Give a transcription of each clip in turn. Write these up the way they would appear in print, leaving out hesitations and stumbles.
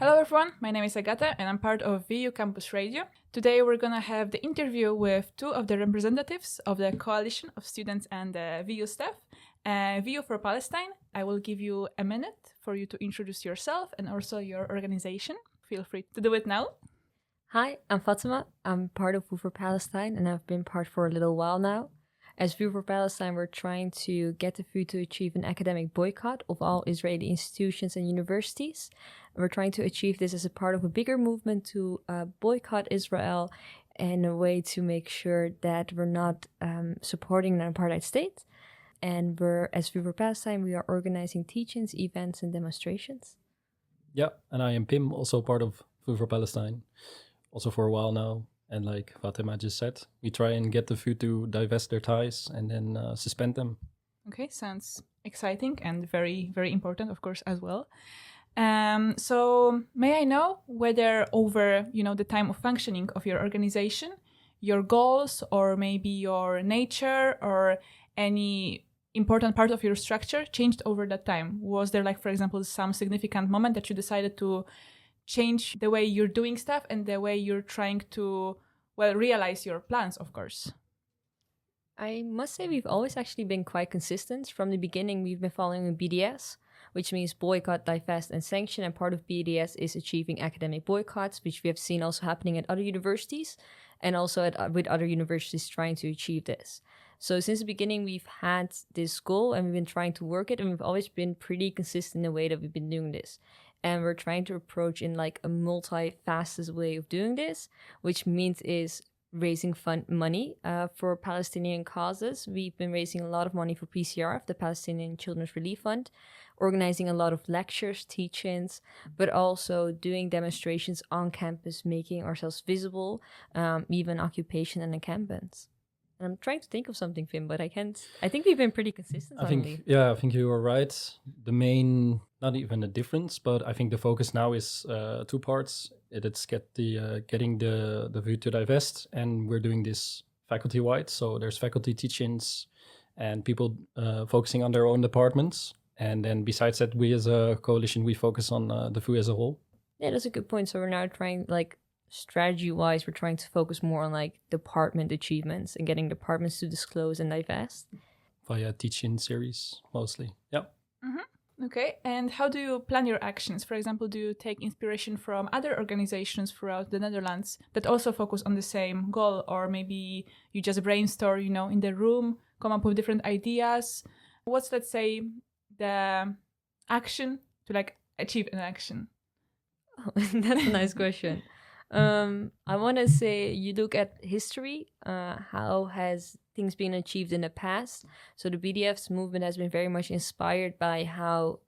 Hello everyone, my name is Agata and I'm part of VU Campus Radio. Today we're gonna have the interview with two of the representatives of the Coalition of Students and VU staff. VU for Palestine, I will give you a minute for you to introduce yourself and also your organization. Feel free to do it now. Hi, I'm Fatima. I'm part of VU for Palestine and I've been part for a little while now. As VU for Palestine, we're trying to get the VU to achieve an academic boycott of all Israeli institutions and universities. We're trying to achieve this as a part of a bigger movement to boycott Israel in a way to make sure that we're not supporting an apartheid state. And as VU for Palestine, we are organizing teach-ins, events, and demonstrations. Yeah, and I am Pim, also part of VU for Palestine, also for a while now. And like Fatima just said, we try and get the VU to divest their ties and then suspend them. Okay, sounds exciting and very, very important, of course, as well. So may I know whether over, the time of functioning of your organization, your goals or maybe your nature or any important part of your structure changed over that time? Was there, for example, some significant moment that you decided to change the way you're doing stuff and the way you're trying to, realize your plans, of course? I must say we've always actually been quite consistent. From the beginning, we've been following BDS, which means boycott, divest, and sanction. And part of BDS is achieving academic boycotts, which we have seen also happening at other universities and also with other universities trying to achieve this. So since the beginning, we've had this goal and we've been trying to work it. And we've always been pretty consistent in the way that we've been doing this. And we're trying to approach in a multi-faceted way of doing this, which means is raising money for Palestinian causes. We've been raising a lot of money for PCRF, the Palestinian Children's Relief Fund, organizing a lot of lectures, teach-ins, but also doing demonstrations on campus, making ourselves visible, even occupation and encampments. And I'm trying to think of something, Finn, but I can't. I think we've been pretty consistent. I think you are right. The main, not even a difference, but I think the focus now is two parts. It's getting the VU to divest, and we're doing this faculty-wide. So there's faculty teach-ins and people focusing on their own departments. And then besides that, we as a coalition, we focus on the VU as a whole. Yeah, that's a good point. So we're now trying, strategy-wise, we're trying to focus more on department achievements and getting departments to disclose and divest. Via teach-in series, mostly. Yeah. Mm-hmm. Okay, and how do you plan your actions? For example, do you take inspiration from other organizations throughout the Netherlands that also focus on the same goal? Or maybe you just brainstorm, in the room, come up with different ideas? What's, let's say, the action to, achieve an action? Oh, that's a nice question. I want to say you look at history, how has things been achieved in the past. So the BDF's movement has been very much inspired by how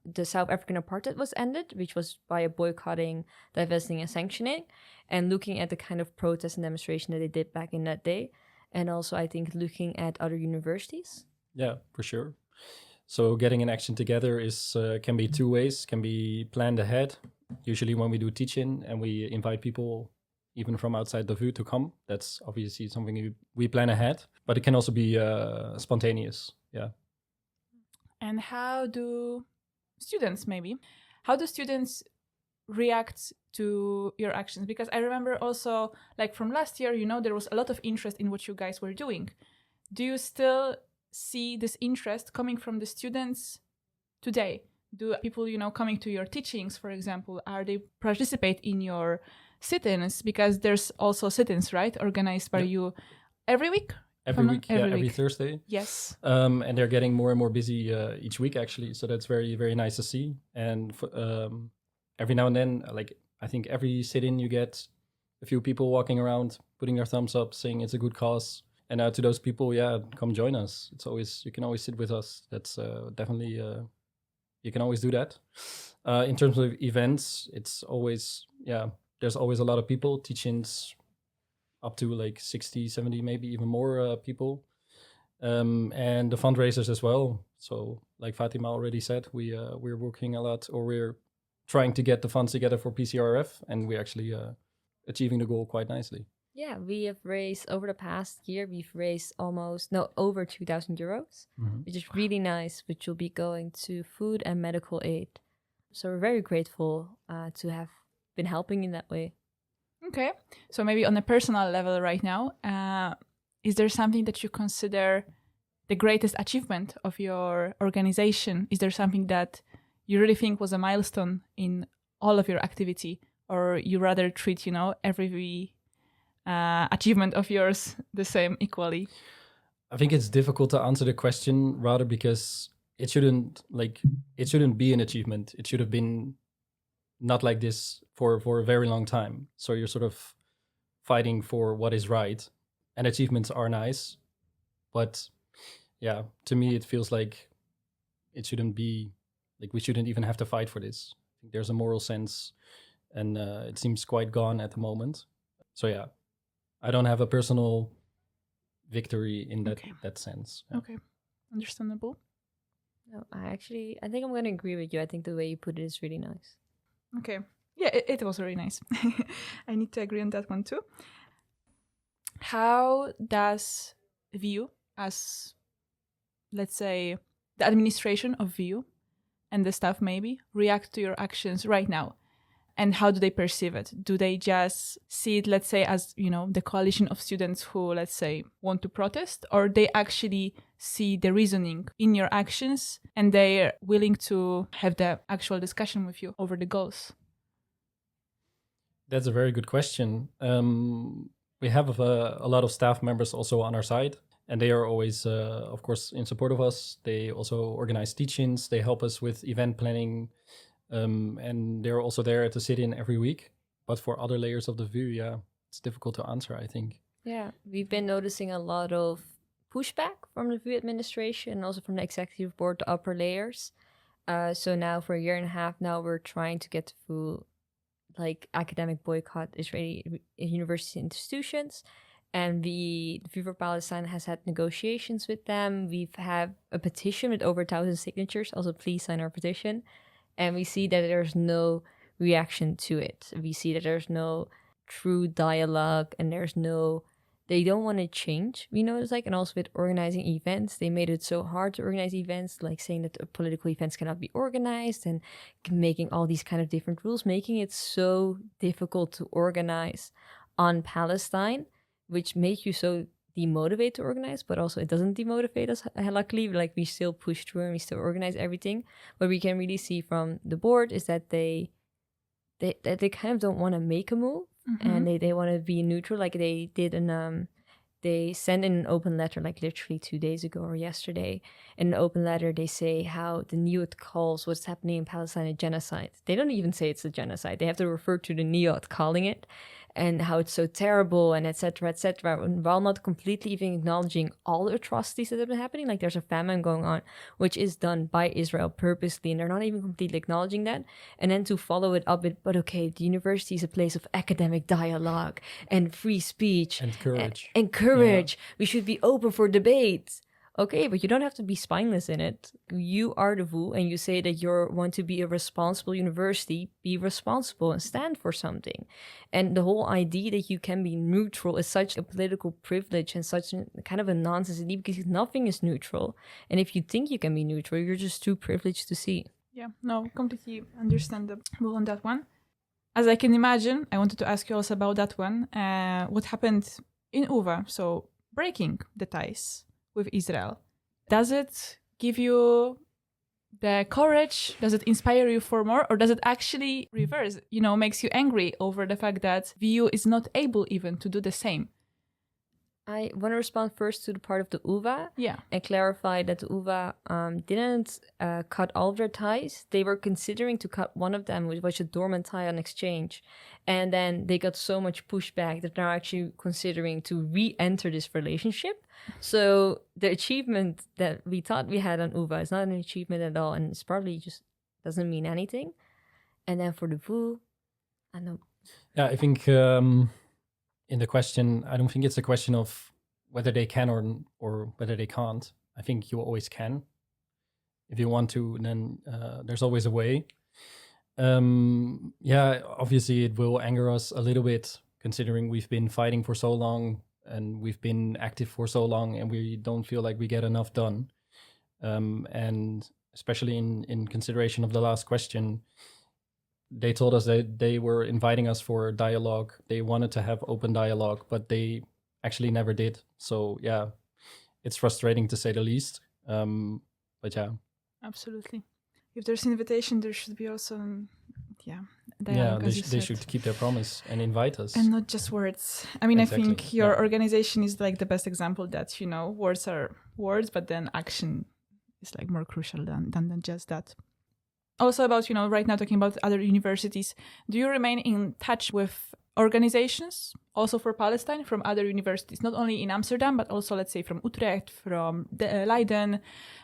the South African apartheid was ended, which was by boycotting, divesting, and sanctioning, and looking at the kind of protest and demonstration that they did back in that day. And also, I think, looking at other universities. Yeah, for sure. So getting an action together can be two ways, can be planned ahead. Usually when we do teach-in and we invite people even from outside the VU to come, that's obviously something we plan ahead, but it can also be spontaneous. Yeah. And how do students react to your actions? Because I remember also, from last year, there was a lot of interest in what you guys were doing. Do you still see this interest coming from the students today? Do people, coming to your teachings, for example, are they participate in your sit-ins? Because there's also sit-ins, right? Organized by you every week? Every Thursday. Yes. And they're getting more and more busy each week, actually. So that's very, very nice to see. And every now and then, I think every sit-in you get a few people walking around, putting their thumbs up, saying it's a good cause. And to those people, come join us. You can always sit with us. That's definitely... you can always do that. In terms of events, it's always, there's always a lot of people, teach-ins up to 60, 70, maybe even more people. And the fundraisers as well. So like Fatima already said, we're working a lot, or we're trying to get the funds together for PCRF, and we're actually achieving the goal quite nicely. Yeah, we have raised, over the past year, we've raised over 2,000 euros, which is really nice, which will be going to food and medical aid. So we're very grateful to have been helping in that way. Okay. So maybe on a personal level right now, is there something that you consider the greatest achievement of your organization? Is there something that you really think was a milestone in all of your activity, or you rather treat, every achievement of yours the same equally? I think it's difficult to answer the question rather because it shouldn't be an achievement. It should have been not like this for a very long time. So you're sort of fighting for what is right, and achievements are nice, but yeah, to me it feels like it shouldn't be like we shouldn't even have to fight for this. I think there's a moral sense, and it seems quite gone at the moment. So yeah, I don't have a personal victory in that sense. Yeah. Okay, understandable. No, I think I'm going to agree with you. I think the way you put it is really nice. Okay. Yeah, it was really nice. I need to agree on that one too. How does VU, as let's say the administration of VU and the staff maybe, react to your actions right now? And how do they perceive it? Do they just see it, let's say, as, the coalition of students who, let's say, want to protest? Or they actually see the reasoning in your actions and they're willing to have the actual discussion with you over the goals? That's a very good question. We have a lot of staff members also on our side, and they are always, of course, in support of us. They also organize teach-ins. They help us with event planning. And they're also there at the sit-in every week. But for other layers of the VU, yeah, it's difficult to answer, I think. Yeah, we've been noticing a lot of pushback from the VU administration and also from the executive board to upper layers. So now for a year and a half now, we're trying to get through academic boycott Israeli university institutions. And the VU for Palestine has had negotiations with them. We've had a petition with over 1,000 signatures. Also, please sign our petition. And we see that there's no reaction to it. We see that there's no true dialogue and they don't want to change, and also with organizing events, they made it so hard to organize events, like saying that political events cannot be organized and making all these kind of different rules, making it so difficult to organize on Palestine, which make you so demotivate to organize, but also it doesn't demotivate us. Luckily, we still push through and we still organize everything. What we can really see from the board is that they kind of don't want to make a move, and they want to be neutral. They did they sent in an open letter literally 2 days ago or yesterday. In an open letter, they say how the NIOT calls what's happening in Palestine a genocide. They don't even say it's a genocide. They have to refer to the NIOT calling it, and how it's so terrible, and etc., while not completely even acknowledging all the atrocities that have been happening. There's a famine going on, which is done by Israel purposely, and they're not even completely acknowledging that. And then to follow it up with, but okay, the university is a place of academic dialogue and free speech. And courage. And courage. Yeah. We should be open for debate. Okay, but you don't have to be spineless in it. You are the VU, and you say that you want to be a responsible university. Be responsible and stand for something. And the whole idea that you can be neutral is such a political privilege and such kind of a nonsense idea, because nothing is neutral. And if you think you can be neutral, you're just too privileged to see. Yeah, no, completely understandable on that one. As I can imagine, I wanted to ask you also about that one. What happened in UVA? So breaking the ties with Israel. Does it give you the courage? Does it inspire you for more? Or does it actually reverse, makes you angry over the fact that VU is not able even to do the same? I want to respond first to the part of the UVA and clarify that the UVA didn't cut all of their ties. They were considering to cut one of them, which was a dormant tie on exchange. And then they got so much pushback that they're actually considering to re-enter this relationship. So the achievement that we thought we had on UVA is not an achievement at all, and it's probably just doesn't mean anything. And then for the VU, I know. Yeah, I think... in the question, I don't think it's a question of whether they can or whether they can't. I think you always can. If you want to, then there's always a way. Obviously it will anger us a little bit, considering we've been fighting for so long and we've been active for so long, and we don't feel like we get enough done. And especially in consideration of the last question, they told us that they were inviting us for dialogue. They wanted to have open dialogue, but they actually never did. So yeah, it's frustrating to say the least. But yeah. Absolutely. If there's invitation, there should be also, Yeah, dialogue, as you they said. should keep their promise and invite us. And not just words. I mean, Exactly, I think your yeah. organization is like the best example that, words are words, but then action is like more crucial than just that. Also about, right now talking about other universities, do you remain in touch with organizations also for Palestine from other universities, not only in Amsterdam, but also, let's say, from Utrecht, from Leiden,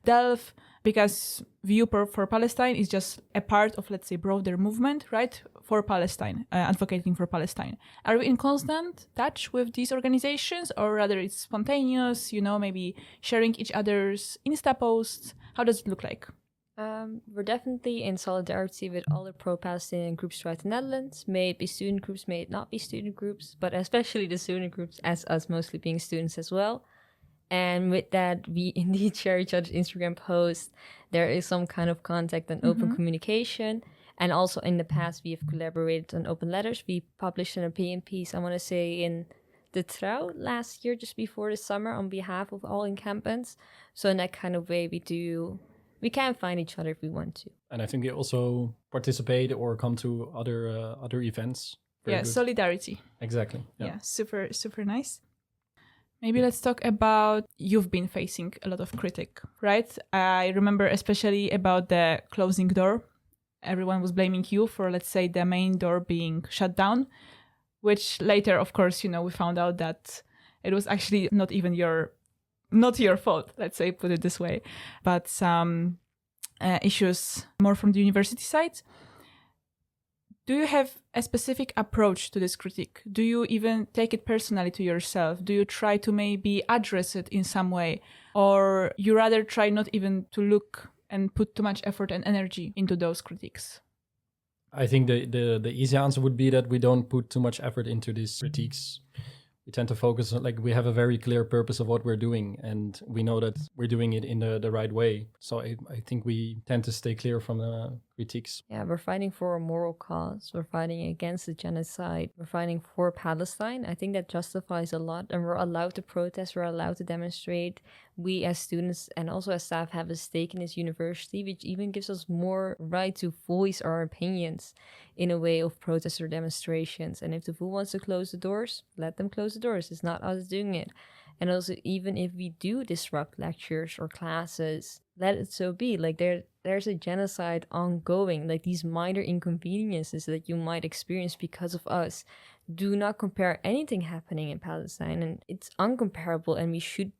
Delft, because VU for Palestine is just a part of, let's say, broader movement, right, for Palestine, advocating for Palestine. Are we in constant touch with these organizations, or rather it's spontaneous, maybe sharing each other's Insta posts? How does it look like? We're definitely in solidarity with all the pro-Palestinian groups throughout the Netherlands. May it be student groups, may it not be student groups, but especially the student groups, as us mostly being students as well. And with that, we indeed share each other's Instagram posts. There is some kind of contact and open communication. And also in the past, we have collaborated on open letters. We published an opinion piece, I want to say, in the Trouw last year, just before the summer, on behalf of all encampments. So in that kind of way, we can find each other if we want to. And I think they also participate or come to other events. Very good. Solidarity. Exactly. Yeah, super, super nice. Maybe let's talk about, you've been facing a lot of critique, right? I remember especially about the closing door. Everyone was blaming you for, let's say, the main door being shut down, which later, of course, we found out that it was actually not your fault, let's say, put it this way, but some issues more from the university side. Do you have a specific approach to this critique? Do you even take it personally to yourself? Do you try to maybe address it in some way? Or you rather try not even to look and put too much effort and energy into those critiques? I think the easy answer would be that we don't put too much effort into these critiques. We tend to focus on, we have a very clear purpose of what we're doing, and we know that we're doing it in the right way. So I think we tend to stay clear from the critiques. Yeah, we're fighting for a moral cause. We're fighting against the genocide. We're fighting for Palestine. I think that justifies a lot, and we're allowed to protest. We're allowed to demonstrate. We as students and also as staff have a stake in this university, which even gives us more right to voice our opinions in a way of protest or demonstrations. And if the VU wants to close the doors, let them close the doors. It's not us doing it. And also, even if we do disrupt lectures or classes, let it so be. There's a genocide ongoing. These minor inconveniences that you might experience because of us do not compare anything happening in Palestine. And it's uncomparable, and we should,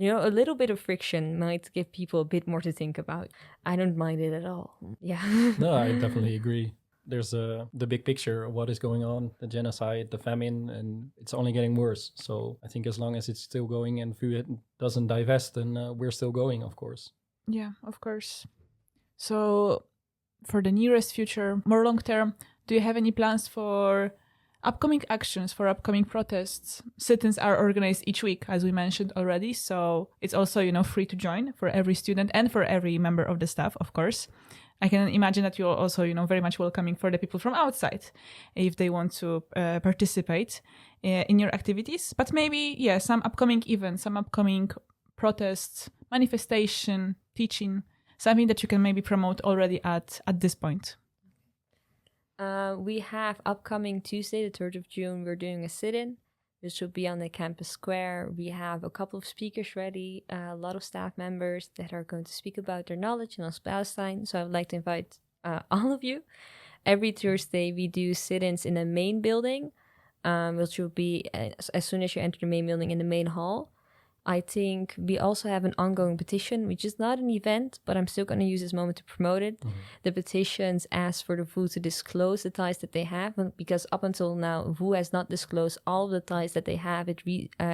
a little bit of friction might give people a bit more to think about. I don't mind it at all. Yeah. No, I definitely agree. There's the big picture of what is going on, the genocide, the famine, and it's only getting worse. So I think as long as it's still going and food doesn't divest, then we're still going, of course. Yeah, of course. So for the nearest future, more long term, do you have any plans for upcoming actions, for upcoming protests? Sit-ins are organized each week, as we mentioned already. So it's also, free to join for every student and for every member of the staff, of course. I can imagine that you're also, very much welcoming for the people from outside if they want to participate in your activities. But maybe, some upcoming events, some upcoming protests, manifestation, teaching, something that you can maybe promote already at this point. We have upcoming Tuesday, the 3rd of June, we're doing a sit-in. This will be on the campus square. We have a couple of speakers ready, a lot of staff members that are going to speak about their knowledge in Palestine. So I would like to invite all of you. Every Thursday, we do sit-ins in the main building, which will be as soon as you enter the main building in the main hall. I think we also have an ongoing petition, which is not an event, but I'm still going to use this moment to promote it. Mm-hmm. The petitions ask for the VU to disclose the ties that they have, because up until now, VU has not disclosed all of the ties that they have at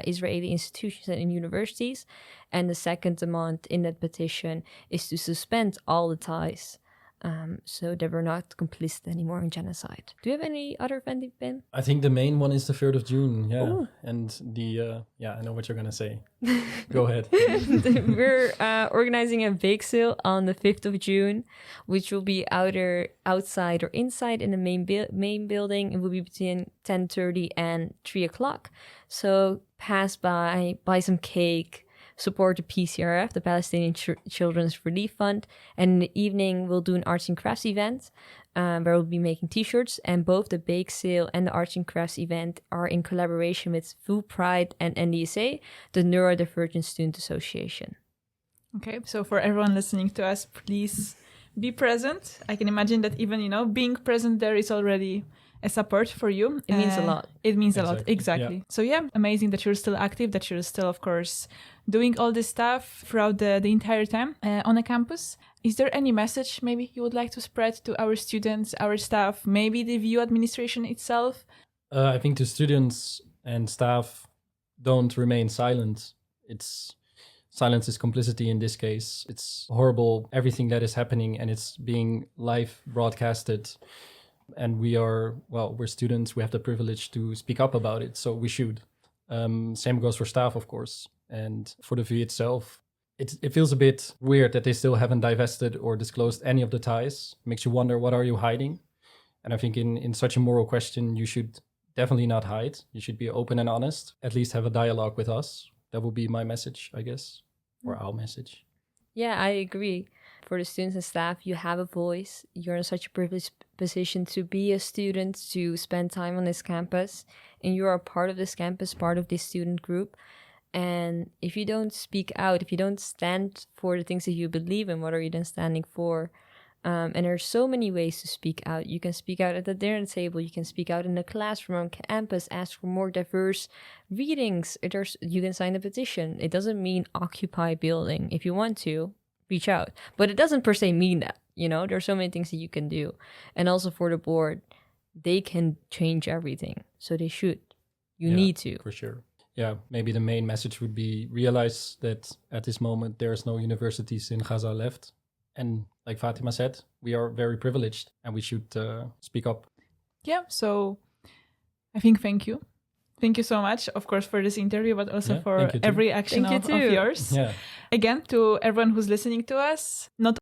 Israeli institutions and in universities. And the second demand in that petition is to suspend all the ties so that we're not complicit anymore in genocide. Do you have any other event, Ben? I think the main one is the 3rd of June. Yeah. Ooh. And I know what you're going to say. Go ahead. We're organizing a bake sale on the 5th of June, which will be either outside or inside in the main building. It will be between 10:30 and 3 o'clock. So pass by, buy some cake, support the PCRF, the Palestinian Children's Relief Fund. And in the evening, we'll do an arts and crafts event where we'll be making t-shirts. And both the bake sale and the arts and crafts event are in collaboration with Food Pride and NDSA, the Neurodivergent Student Association. Okay, so for everyone listening to us, please be present. I can imagine that even, being present there is already a support for you. It means a lot. It means a lot, exactly. Yeah. So amazing that you're still active, that you're still, of course, doing all this stuff throughout the entire time on a campus. Is there any message maybe you would like to spread to our students, our staff, maybe the VU administration itself? I think to students and staff, don't remain silent. Silence is complicity in this case. It's horrible, everything that is happening, and it's being live broadcasted. And we're students, we have the privilege to speak up about it, so we should. Same goes for staff, of course. And for the VU itself, it feels a bit weird that they still haven't divested or disclosed any of the ties. Makes you wonder, what are you hiding? And I think in such a moral question, you should definitely not hide. You should be open and honest, at least have a dialogue with us. That would be my message, I guess, or our message. Yeah, I agree. For the students and staff, you have a voice. You're in such a privileged position to be a student, to spend time on this campus, and you are part of this campus, part of this student group. And if you don't speak out, if you don't stand for the things that you believe in, what are you then standing for? And there's so many ways to speak out. You can speak out at the dinner table. You can speak out in the classroom, on campus, ask for more diverse readings. You can sign a petition. It doesn't mean occupy building. If you want to, reach out. But it doesn't per se mean that, There's so many things that you can do. And also for the board, they can change everything. So they should. You need to. For sure. Yeah, maybe the main message would be realize that at this moment there's no universities in Gaza left. And like Fatima said, we are very privileged and we should speak up. Yeah, so I think thank you. Thank you so much, of course, for this interview, but also for every action of yours. Yeah. Again, to everyone who's listening to us, not